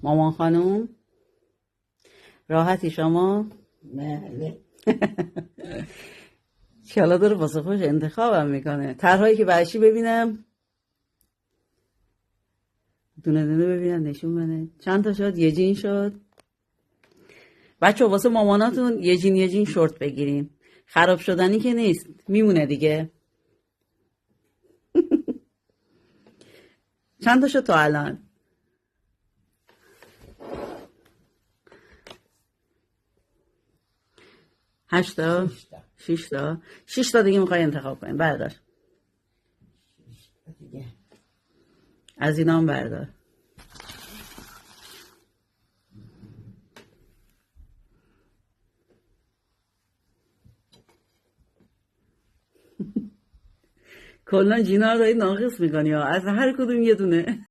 مامان خانم راحتی شما؟ بله. چالا داره واسه خوش انتخابم میکنه. طرحهایی که بعشی ببینم دونه دونه ببینم نشون بده. چند تا شد؟ یه جین شد. بچه واسه ماماناتون یه جین شورت بگیریم. خراب شدنی که نیست، میمونه دیگه. چند تا شد تا الان؟ 8 تا؟ 6 تا؟ 6 تا دیگه میخوای انتخاب کنیم. بردار دیگه از اینا هم بردار. کلا جینا رو داری ناقص میکنی ها، از هر کدوم یه دونه.